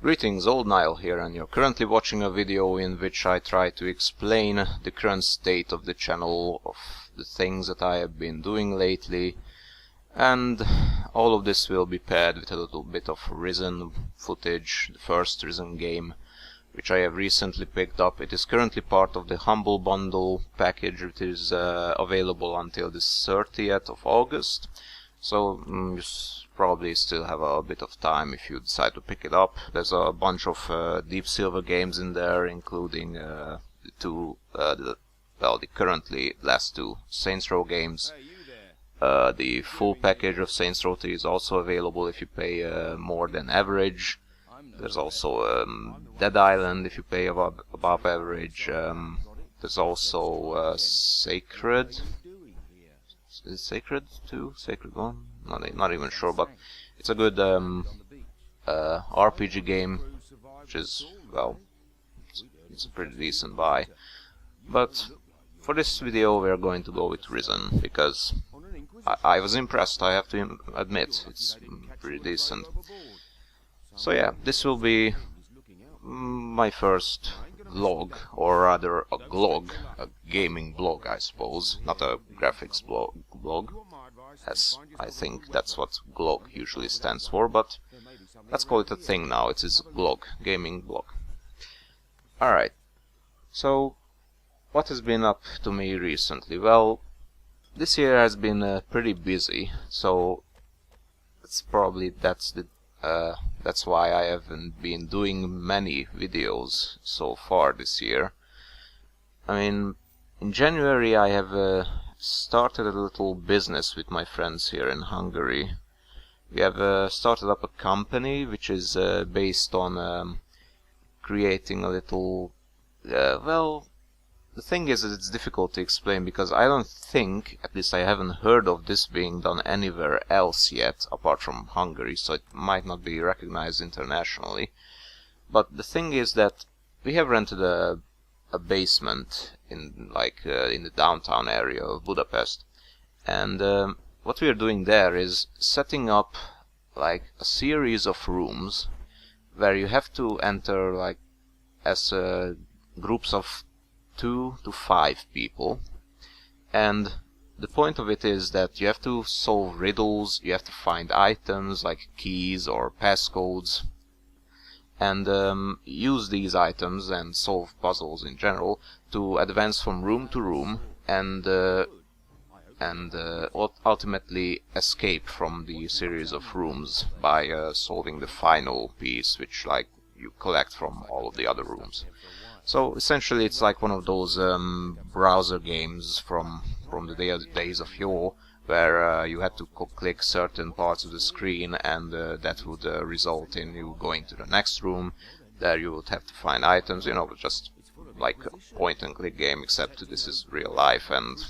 Greetings, Old Nile here, and you're currently watching a video in which I try to explain the current state of the channel, of the things that I have been doing lately, and all of this will be paired with a little bit of Risen footage, the first Risen game, which I have recently picked up. It is currently part of the Humble Bundle package, which is available until the 30th of August. So you probably still have a bit of time if you decide to pick it up. There's a bunch of Deep Silver games in there, including the currently last two Saints Row games. The full package of Saints Row 3 is also available if you pay more than average. There's also Dead Island if you pay above average. There's also Sacred. Is it Sacred 2? Sacred 1? Not even sure, but it's a good RPG game, which is, well, it's a pretty decent buy. But for this video we're going to go with Risen, because I was impressed, I have to admit, it's pretty decent. So yeah, this will be my first vlog, or rather a glog, a gaming blog I suppose, not a graphics blog, as I think that's what Glog usually stands for, but let's call it a thing now. It is Glog, gaming blog. Alright, so what has been up to me recently? Well, this year has been pretty busy, so that's why I haven't been doing many videos so far this year. I mean, in January I have started a little business with my friends here in Hungary. We have started up a company which is based on creating a little... well, the thing is that it's difficult to explain, because I don't think, at least I haven't heard of this being done anywhere else yet, apart from Hungary, so it might not be recognized internationally. But the thing is that we have rented a basement in the downtown area of Budapest, and what we are doing there is setting up like a series of rooms where you have to enter like as groups of 2 to 5 people, and the point of it is that you have to solve riddles, you have to find items like keys or passcodes, and use these items and solve puzzles in general to advance from room to room and ultimately escape from the series of rooms by solving the final piece, which like you collect from all of the other rooms. So essentially it's like one of those browser games from the days of yore, where you had to click certain parts of the screen, and that would result in you going to the next room. There you would have to find items, you know, just like a point and click game, except this is real life, and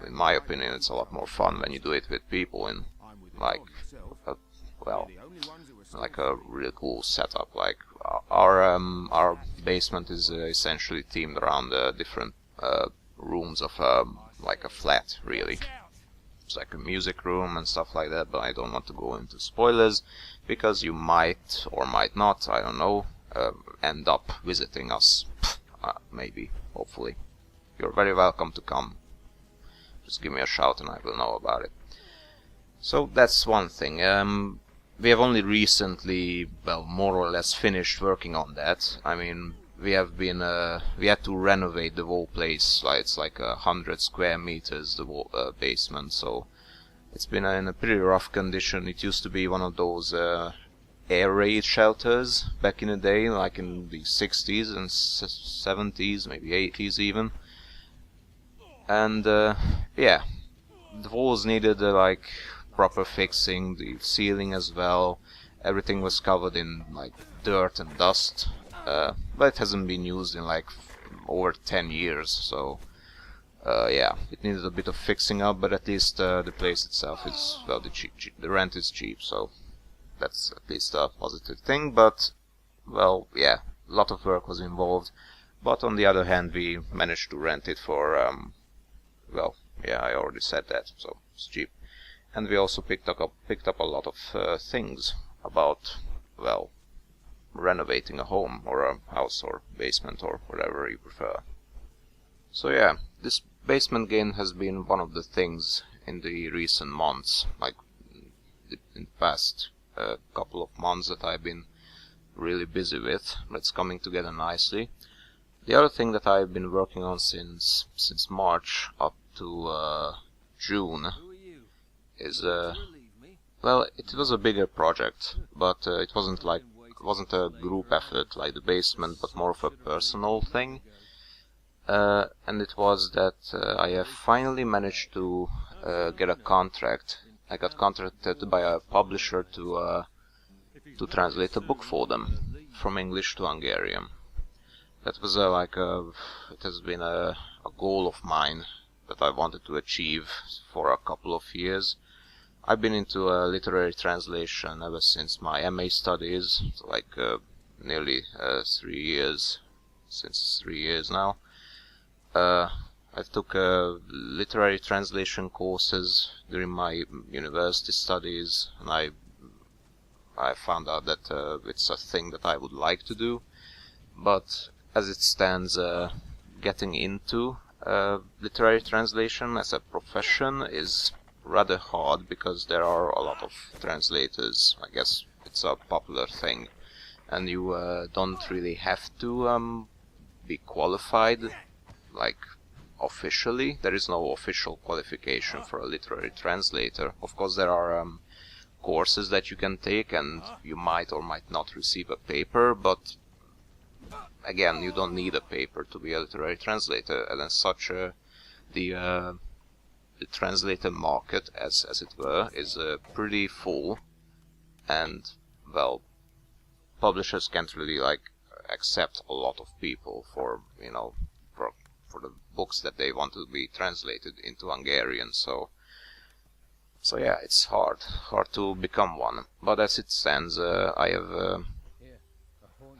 in my opinion it's a lot more fun when you do it with people in like a really cool setup. Like our basement is essentially themed around different rooms of like a flat, really. It's like a music room and stuff like that, but I don't want to go into spoilers, because you might or might not, I don't know, end up visiting us. Maybe, hopefully. You're very welcome to come. Just give me a shout and I will know about it. So that's one thing. We have only recently, well, more or less finished working on that. I mean, we had to renovate the whole place. Like, it's like 100 square meters, the basement, so it's been in a pretty rough condition. It used to be one of those air raid shelters back in the day, like in the 60s and 70s, maybe 80s even. And yeah, the walls needed like proper fixing, the ceiling as well. Everything was covered in like dirt and dust, but it hasn't been used in like over 10 years, so yeah, it needed a bit of fixing up, but at least the place itself is, well, the rent is cheap, so that's at least a positive thing. But, well, yeah, a lot of work was involved, but on the other hand we managed to rent it for, well, yeah, I already said that, so it's cheap. And we also picked up a lot of things about, well, renovating a home or a house or basement or whatever you prefer. So yeah, this basement game has been one of the things in the recent months, like in the past couple of months that I've been really busy with. It's coming together nicely. The other thing that I've been working on since March up to June is well, it was a bigger project, but it wasn't a group effort like the basement, but more of a personal thing. And it was that I have finally managed to get a contract. I got contracted by a publisher to translate a book for them from English to Hungarian. That was it has been a goal of mine that I wanted to achieve for a couple of years. I've been into literary translation ever since my MA studies, so nearly 3 years, since 3 years now. I took literary translation courses during my university studies, and I found out that it's a thing that I would like to do. But as it stands, getting into literary translation as a profession is rather hard, because there are a lot of translators. I guess it's a popular thing, and you don't really have to be qualified, like officially. There is no official qualification for a literary translator. Of course, there are courses that you can take, and you might or might not receive a paper, but again, you don't need a paper to be a literary translator, and as such, the translator market, as it were, is pretty full, and well, publishers can't really accept a lot of people for for the books that they want to be translated into Hungarian. So yeah, it's hard to become one. But as it stands, I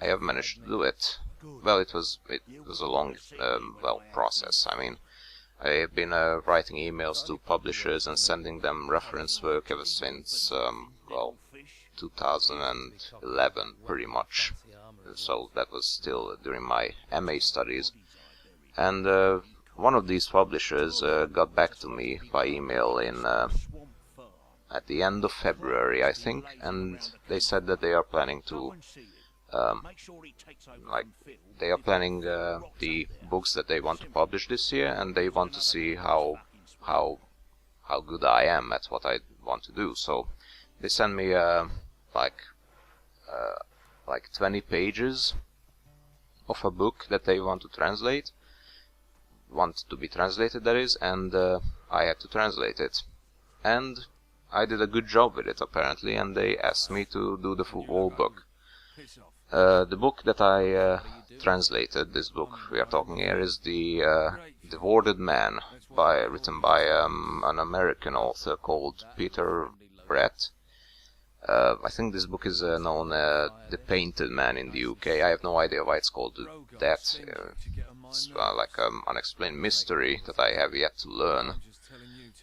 have managed to do it. Well, it was a long process. I mean, I have been writing emails to publishers and sending them reference work ever since 2011, pretty much. So that was still during my MA studies. And one of these publishers got back to me by email at the end of February, I think, and they said that they are planning to the books that they want to publish this year, and they want to see how good I am at what I want to do. So they send me 20 pages of a book that they want to be translated, that is, and I had to translate it. And I did a good job with it, apparently, and they asked me to do the whole book. The book that I translated, this book we are talking here, is The Warded Man, written by an American author called Peter Brett. I think this book is known The Painted Man in the UK. I have no idea why it's called that. It's like an unexplained mystery that I have yet to learn.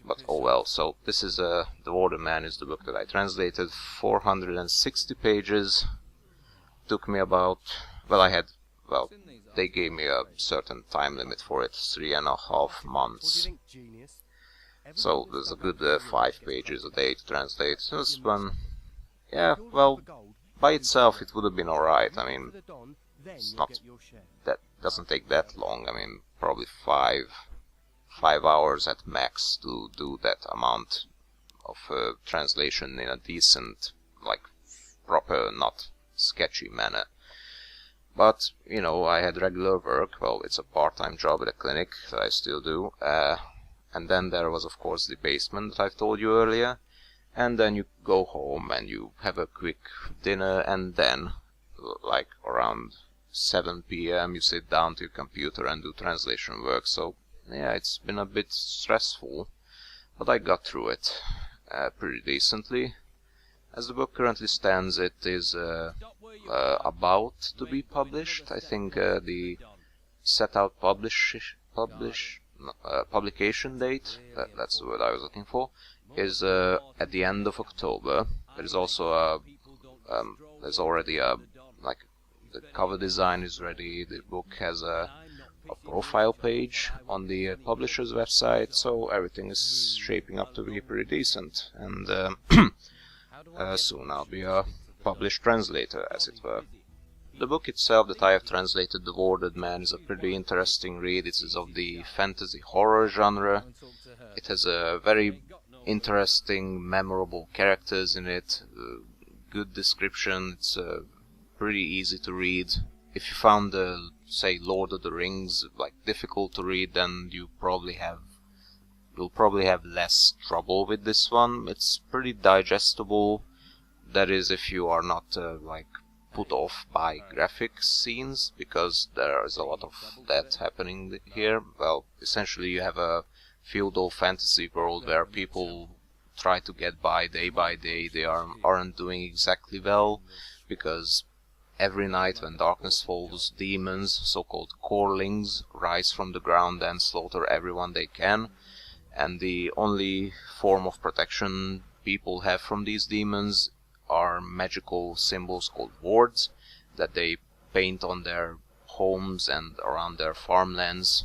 But oh well. So this is The Warded Man is the book that I translated. 460 pages. Took me about, they gave me a certain time limit for it, 3.5 months. So there's a good 5 pages a day to translate. This one, yeah, well, by itself it would have been alright. I mean, it's not, that doesn't take that long. I mean, probably 5 hours at max to do that amount of translation in a decent, proper, not sketchy manner. But, I had regular work. Well, it's a part-time job at a clinic that I still do. And then there was, of course, the basement that I've told you earlier. And then you go home and you have a quick dinner, and then, around 7 p.m. you sit down to your computer and do translation work. So, yeah, it's been a bit stressful, but I got through it pretty decently. As the book currently stands, it is about to be published. I think the set out publication date, that's the word I was looking for, is at the end of October. There is also there's already a the cover design is ready, the book has a profile page on the publisher's website, so everything is shaping up to be pretty decent, and soon I'll be a published translator, as it were. The book itself that I have translated, The Warded Man, is a pretty interesting read. It is of the fantasy horror genre. It has a very interesting, memorable characters in it, good description. It's pretty easy to read. If you found say Lord of the Rings like difficult to read, then you'll probably have less trouble with this one. It's pretty digestible. That is, if you are not like put off by graphic scenes, because there is a lot of that happening here. Well, essentially you have a feudal fantasy world where people try to get by day. They aren't doing exactly well, because every night when darkness falls, demons, so-called corelings, rise from the ground and slaughter everyone they can. And the only form of protection people have from these demons are magical symbols called wards that they paint on their homes and around their farmlands.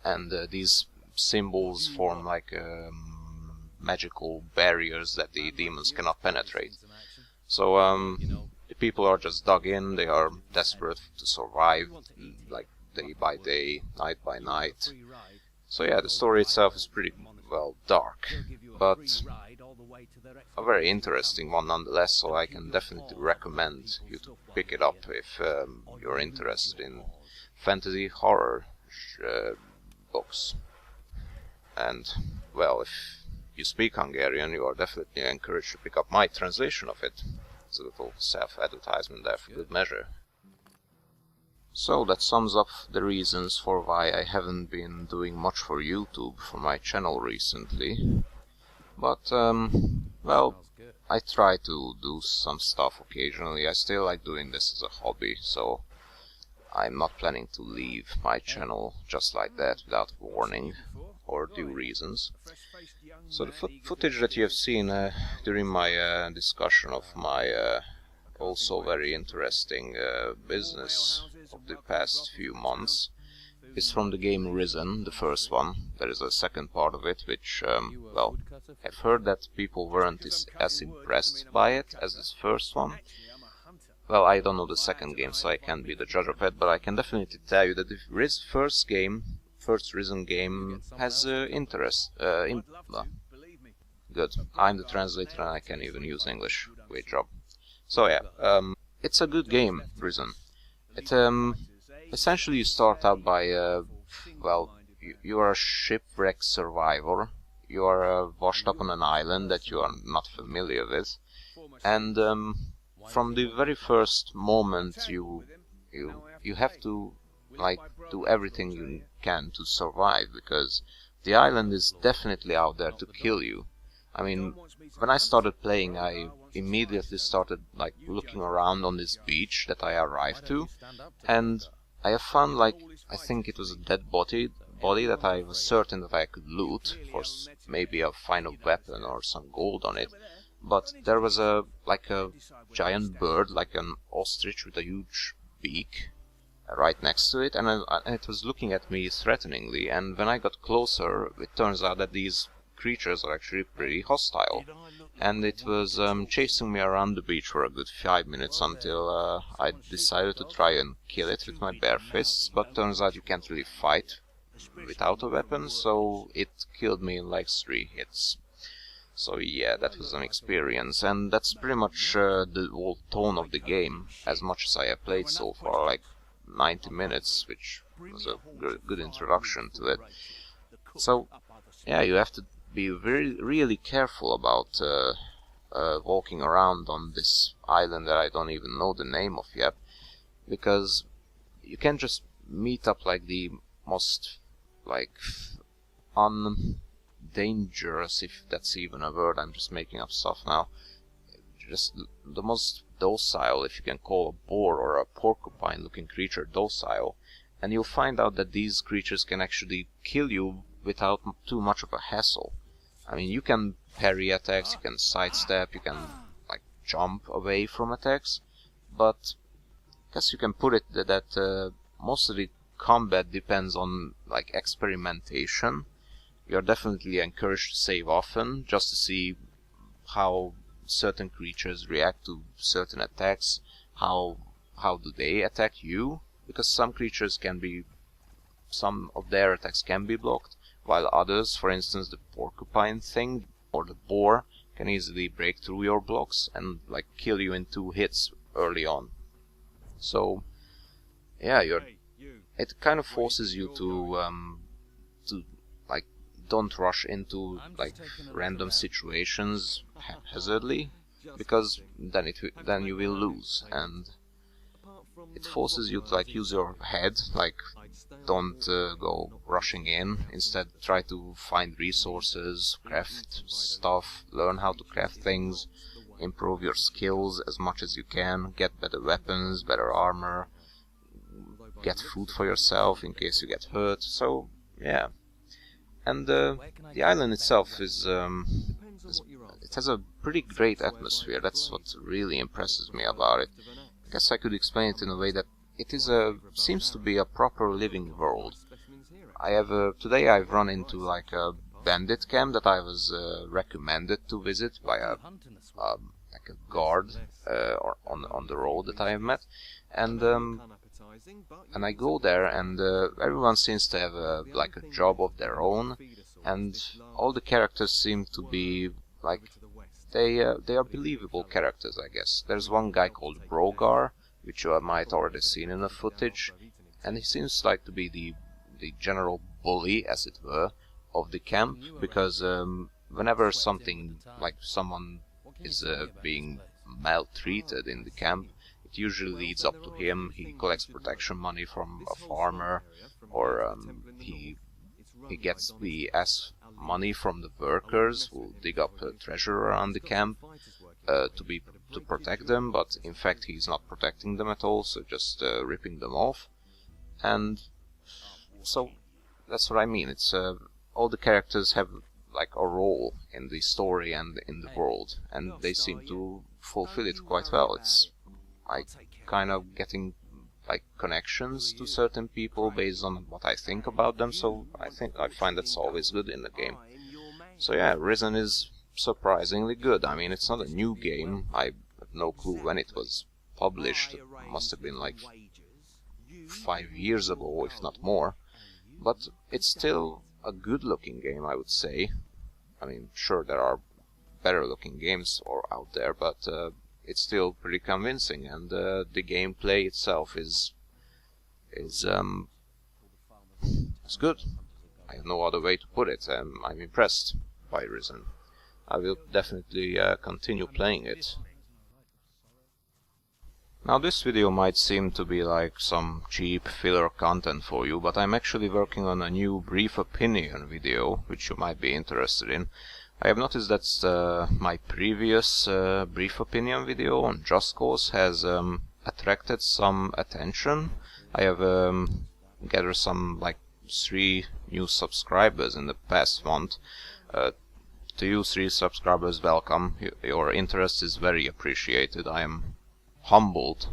And these symbols form like magical barriers that the demons cannot penetrate. So the people are just dug in, they are desperate to survive, like day by day, night by night. So yeah, the story itself is pretty, well, dark, but a very interesting one nonetheless, so I can definitely recommend you to pick it up if you're interested in fantasy horror books. And, well, if you speak Hungarian, you are definitely encouraged to pick up my translation of it. It's a little self-advertisement there for good measure. So that sums up the reasons for why I haven't been doing much for YouTube for my channel recently. But, well, I try to do some stuff occasionally. I still like doing this as a hobby, so I'm not planning to leave my channel just like that without warning or due reasons. So the footage that you have seen during my discussion of my also very interesting business of the past few months is from the game Risen, the first one. There is a second part of it which, well, I've heard that people weren't as impressed by it as this first one. Well, I don't know the second game, so I can't be the judge of it, but I can definitely tell you that the first Risen game has interest. Good. I'm the translator and I can even use English. Great job. So yeah, it's a good game, Risen. It essentially you start out by well, you are a shipwreck survivor. You are washed up on an island that you are not familiar with, and from the very first moment you have to like do everything you can to survive, because the island is definitely out there to kill you. I mean, when I started playing, I immediately started like looking around on this beach that I arrived to, and I have found, like, I think it was a dead body that I was certain that I could loot for maybe a final weapon or some gold on it. But there was like a giant bird, like an ostrich with a huge beak, right next to it, and it was looking at me threateningly. And when I got closer, it turns out that these creatures are actually pretty hostile, and it was chasing me around the beach for a good 5 minutes until I decided to try and kill it with my bare fists, but turns out you can't really fight without a weapon, so it killed me in like 3 hits. So yeah, that was an experience, and that's pretty much the whole tone of the game, as much as I have played so far, like 90 minutes, which was a good introduction to it. So yeah, you have to be really careful about walking around on this island that I don't even know the name of yet, because you can just meet up like the most like undangerous, if that's even a word, I'm just making up stuff now, just the most docile, if you can call a boar or a porcupine looking creature docile, and you'll find out that these creatures can actually kill you without too much of a hassle. I mean, you can parry attacks, you can sidestep, you can like jump away from attacks, but guess you can put it that most of the combat depends on like experimentation. You're definitely encouraged to save often, just to see how certain creatures react to certain attacks, how do they attack you, because some creatures can be, some of their attacks can be blocked, while others, for instance the porcupine thing or the boar, can easily break through your blocks and like kill you in 2 hits early on. So yeah, it kind of forces you to like don't rush into like random situations haphazardly, because then you will lose, and it forces you to like use your head, like don't go rushing in. Instead, try to find resources, craft stuff, learn how to craft things, improve your skills as much as you can, get better weapons, better armor, get food for yourself in case you get hurt. So yeah, and the island itself is it has a pretty great atmosphere. That's what really impresses me about it. I guess I could explain it in a way that it is seems to be a proper living world. I have today I've run into like a bandit camp that I was recommended to visit by like a guard or on the road that I have met, and I go there, and everyone seems to have like a job of their own, and all the characters seem to be like they are believable characters, I guess. There's one guy called Brogar, which you might already seen in the footage, and he seems like to be the general bully, as it were, of the camp, because whenever something like someone is being maltreated in the camp, it usually leads up to him. He collects protection money from a farmer, or he gets asks money from the workers who dig up treasure around the camp to protect them, but in fact he's not protecting them at all, so just ripping them off. And so that's what I mean. It's all the characters have like a role in the story and in the world, and they seem to fulfill it quite well. It's like kind of getting like connections to certain people based on what I think about them, so I find that's always good in the game. So yeah, Risen is surprisingly good. I mean, it's not a new game. I have no clue when it was published. It must have been like 5 years ago, if not more. But it's still a good looking game, I would say. I mean, sure, there are better looking games out there, but it's still pretty convincing, and the gameplay itself is it's good. I have no other way to put it. I'm impressed by Risen. I will definitely continue playing it. Now this video might seem to be like some cheap filler content for you, but I'm actually working on a new brief opinion video, which you might be interested in. I have noticed that my previous brief opinion video on Just Cause has attracted some attention. I have gathered some like 3 new subscribers in the past month. To you 3 subscribers, welcome. Your interest is very appreciated. I am humbled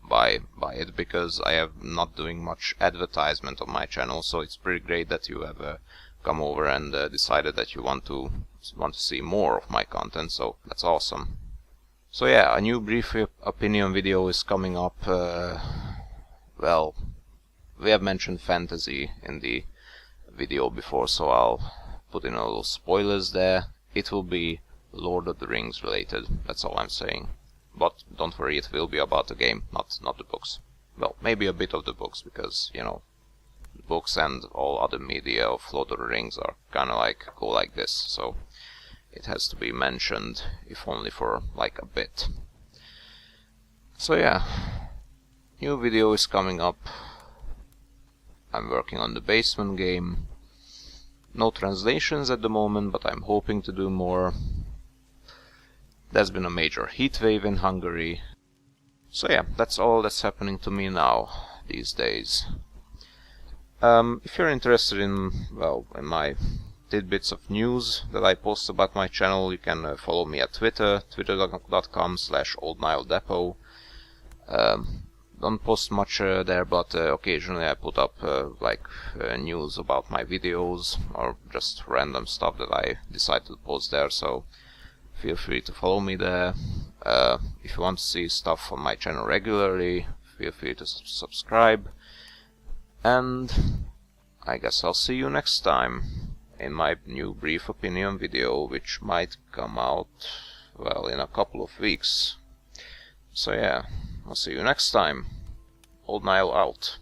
by it, because I have not doing much advertisement on my channel, so it's pretty great that you have come over and decided that you want to see more of my content, so that's awesome. So yeah, a new brief opinion video is coming up. Well, we have mentioned fantasy in the video before, so I'll put in a little spoilers there. It will be Lord of the Rings related, that's all I'm saying. But don't worry, it will be about the game, not the books. Well, maybe a bit of the books, because, you know, books and all other media of Lord of the Rings are kinda like go like this, so it has to be mentioned, if only for like a bit. So yeah, new video is coming up. I'm working on the basement game. No translations at the moment, but I'm hoping to do more. There's been a major heat wave in Hungary. So yeah, that's all that's happening to me now, these days. If you're interested in, well, in my tidbits of news that I post about my channel, you can follow me at Twitter, twitter.com/OldNileDepot. don't post much there, but occasionally I put up news about my videos or just random stuff that I decide to post there, so feel free to follow me there. If you want to see stuff on my channel regularly, feel free to subscribe, and I guess I'll see you next time in my new brief opinion video, which might come out, well, in a couple of weeks. So yeah, I'll see you next time. Old Nile out.